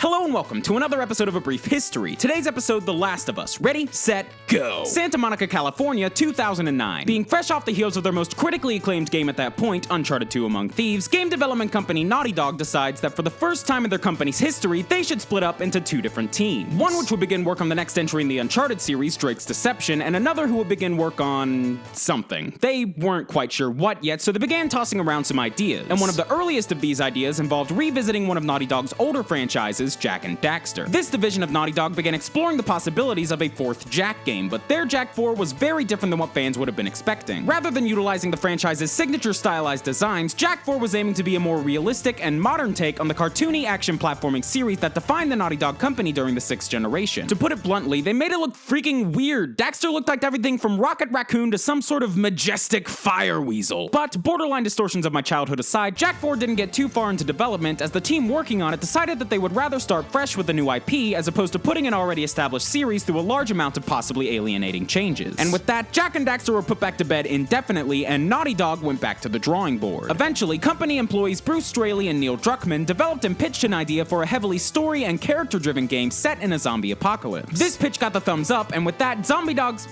Hello and welcome to another episode of A Brief History. Today's episode, The Last of Us. Ready, set, go! Santa Monica, California, 2009. Being fresh off the heels of their most critically acclaimed game at that point, Uncharted 2 Among Thieves, game development company Naughty Dog decides that for the first time in their company's history, they should split up into two different teams. One which would begin work on the next entry in the Uncharted series, Drake's Deception, and another who would begin work on something. They weren't quite sure what yet, so they began tossing around some ideas. And one of the earliest of these ideas involved revisiting one of Naughty Dog's older franchises, Jak and Daxter. This division of Naughty Dog began exploring the possibilities of a fourth Jak game, but their Jak 4 was very different than what fans would have been expecting. Rather than utilizing the franchise's signature stylized designs, Jak 4 was aiming to be a more realistic and modern take on the cartoony action platforming series that defined the Naughty Dog company during the 6th generation. To put it bluntly, they made it look freaking weird. Daxter looked like everything from Rocket Raccoon to some sort of majestic fire weasel. But borderline distortions of my childhood aside, Jak 4 didn't get too far into development as the team working on it decided that they would rather start fresh with a new IP as opposed to putting an already established series through a large amount of possibly alienating changes. And with that, Jak and Daxter were put back to bed indefinitely and Naughty Dog went back to the drawing board. Eventually, company employees Bruce Straley and Neil Druckmann developed and pitched an idea for a heavily story and character-driven game set in a zombie apocalypse. This pitch got the thumbs up, and with that, zombie dogs,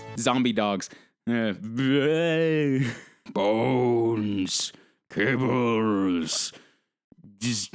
bones, cables, just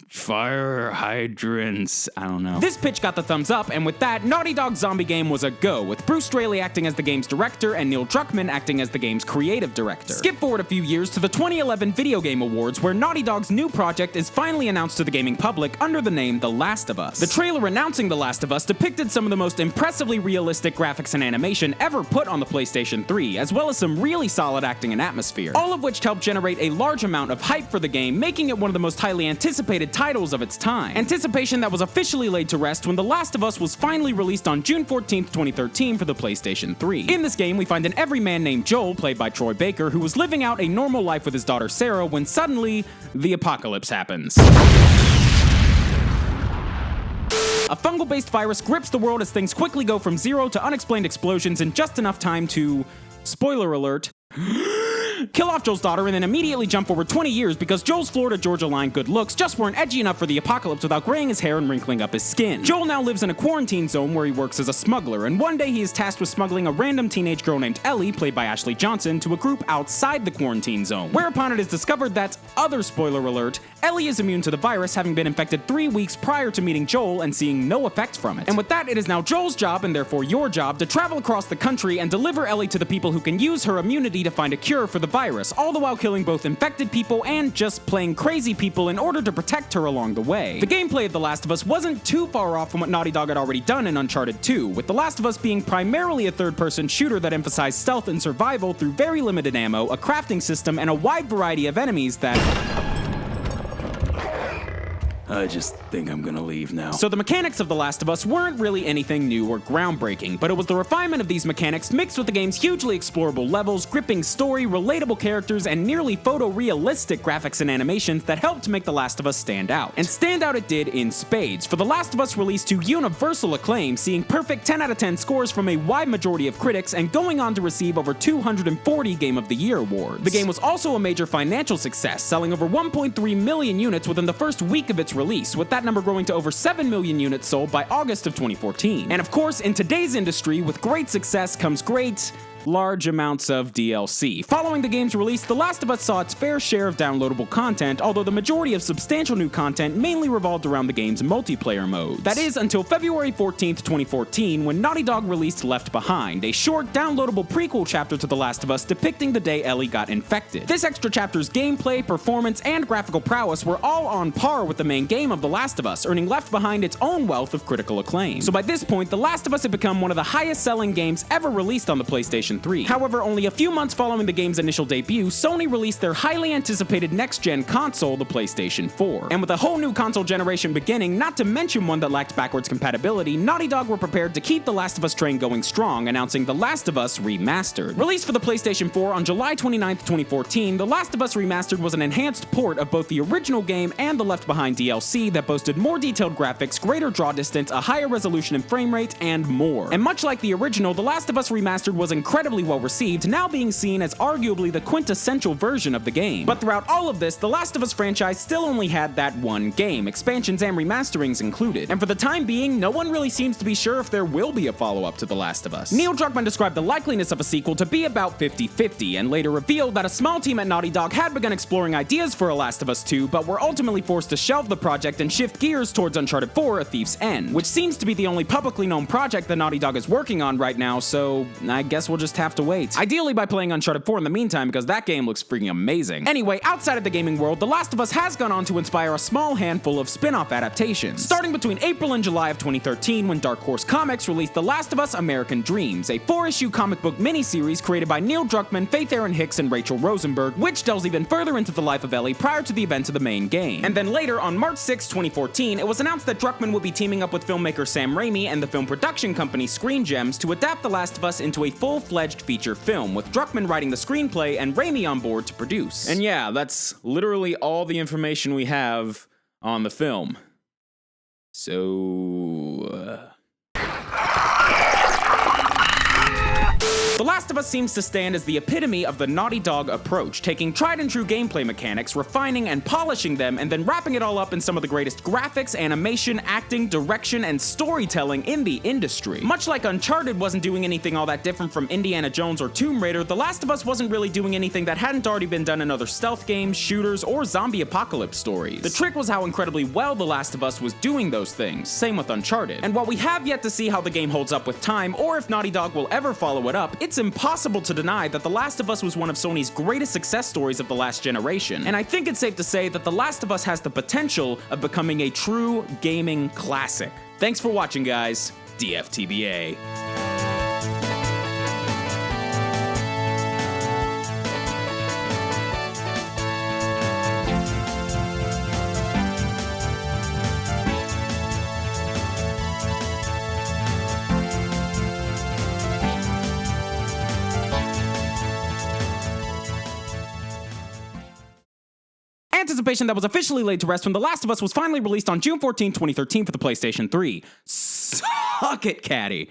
fire hydrants, I don't know. This pitch got the thumbs up, and with that, Naughty Dog's zombie game was a go, with Bruce Straley acting as the game's director and Neil Druckmann acting as the game's creative director. Skip forward a few years to the 2011 Video Game Awards, where Naughty Dog's new project is finally announced to the gaming public under the name The Last of Us. The trailer announcing The Last of Us depicted some of the most impressively realistic graphics and animation ever put on the PlayStation 3, as well as some really solid acting and atmosphere, all of which helped generate a large amount of hype for the game, making it one of the most highly anticipated titles of its time. Anticipation that was officially laid to rest when The Last of Us was finally released on June 14th, 2013 for the PlayStation 3. In this game, we find an everyman named Joel, played by Troy Baker, who was living out a normal life with his daughter Sarah when suddenly, the apocalypse happens. A fungal-based virus grips the world as things quickly go from zero to unexplained explosions in just enough time to, spoiler alert, kill off Joel's daughter and then immediately jump over 20 years because Joel's Florida Georgia line good looks just weren't edgy enough for the apocalypse without graying his hair and wrinkling up his skin. Joel now lives in a quarantine zone where he works as a smuggler, and one day he is tasked with smuggling a random teenage girl named Ellie, played by Ashley Johnson, to a group outside the quarantine zone. Whereupon it is discovered that, other spoiler alert, Ellie is immune to the virus, having been infected 3 weeks prior to meeting Joel and seeing no effects from it. And with that, it is now Joel's job, and therefore your job, to travel across the country and deliver Ellie to the people who can use her immunity to find a cure for the virus, all the while killing both infected people and just plain crazy people in order to protect her along the way. The gameplay of The Last of Us wasn't too far off from what Naughty Dog had already done in Uncharted 2, with The Last of Us being primarily a third-person shooter that emphasized stealth and survival through very limited ammo, a crafting system, and a wide variety of enemies that... I just think I'm gonna leave now. So the mechanics of The Last of Us weren't really anything new or groundbreaking, but it was the refinement of these mechanics mixed with the game's hugely explorable levels, gripping story, relatable characters, and nearly photorealistic graphics and animations that helped to make The Last of Us stand out. And stand out it did in spades, for The Last of Us released to universal acclaim, seeing perfect 10 out of 10 scores from a wide majority of critics and going on to receive over 240 Game of the Year awards. The game was also a major financial success, selling over 1.3 million units within the first week of its release, with that number growing to over 7 million units sold by August of 2014. And of course, in today's industry, with great success comes great, large amounts of DLC. Following the game's release, The Last of Us saw its fair share of downloadable content, although the majority of substantial new content mainly revolved around the game's multiplayer modes. That is, until February 14th, 2014, when Naughty Dog released Left Behind, a short, downloadable prequel chapter to The Last of Us depicting the day Ellie got infected. This extra chapter's gameplay, performance, and graphical prowess were all on par with the main game of The Last of Us, earning Left Behind its own wealth of critical acclaim. So by this point, The Last of Us had become one of the highest-selling games ever released on the PlayStation 3. However, only a few months following the game's initial debut, Sony released their highly anticipated next-gen console, the PlayStation 4. And with a whole new console generation beginning, not to mention one that lacked backwards compatibility, Naughty Dog were prepared to keep the Last of Us train going strong, announcing The Last of Us Remastered. Released for the PlayStation 4 on July 29th, 2014, The Last of Us Remastered was an enhanced port of both the original game and the Left Behind DLC that boasted more detailed graphics, greater draw distance, a higher resolution and frame rate, and more. And much like the original, The Last of Us Remastered was incredibly incredibly well received, now being seen as arguably the quintessential version of the game. But throughout all of this, the Last of Us franchise still only had that one game, expansions and remasterings included. And for the time being, no one really seems to be sure if there will be a follow-up to The Last of Us. Neil Druckmann described the likeliness of a sequel to be about 50-50, and later revealed that a small team at Naughty Dog had begun exploring ideas for A Last of Us 2, but were ultimately forced to shelve the project and shift gears towards Uncharted 4: A Thief's End, which seems to be the only publicly known project that Naughty Dog is working on right now, so I guess we'll just have to wait. Ideally by playing Uncharted 4 in the meantime, because that game looks freaking amazing. Anyway, outside of the gaming world, The Last of Us has gone on to inspire a small handful of spin-off adaptations. Starting between April and July of 2013, when Dark Horse Comics released The Last of Us: American Dreams, a 4-issue comic book miniseries created by Neil Druckmann, Faith Erin Hicks, and Rachel Rosenberg, which delves even further into the life of Ellie prior to the events of the main game. And then later, on March 6, 2014, it was announced that Druckmann would be teaming up with filmmaker Sam Raimi and the film production company Screen Gems to adapt The Last of Us into a full-fledged feature film, with Druckmann writing the screenplay and Raimi on board to produce. And yeah, that's literally all the information we have on the film. So... The Last of Us seems to stand as the epitome of the Naughty Dog approach, taking tried and true gameplay mechanics, refining and polishing them, and then wrapping it all up in some of the greatest graphics, animation, acting, direction, and storytelling in the industry. Much like Uncharted wasn't doing anything all that different from Indiana Jones or Tomb Raider, The Last of Us wasn't really doing anything that hadn't already been done in other stealth games, shooters, or zombie apocalypse stories. The trick was how incredibly well The Last of Us was doing those things, same with Uncharted. And while we have yet to see how the game holds up with time, or if Naughty Dog will ever follow it up, it's impossible to deny that The Last of Us was one of Sony's greatest success stories of the last generation, and I think it's safe to say that The Last of Us has the potential of becoming a true gaming classic. Thanks for watching, guys. DFTBA. Anticipation that was officially laid to rest when The Last of Us was finally released on June 14, 2013 for the PlayStation 3. Suck it, Caddy.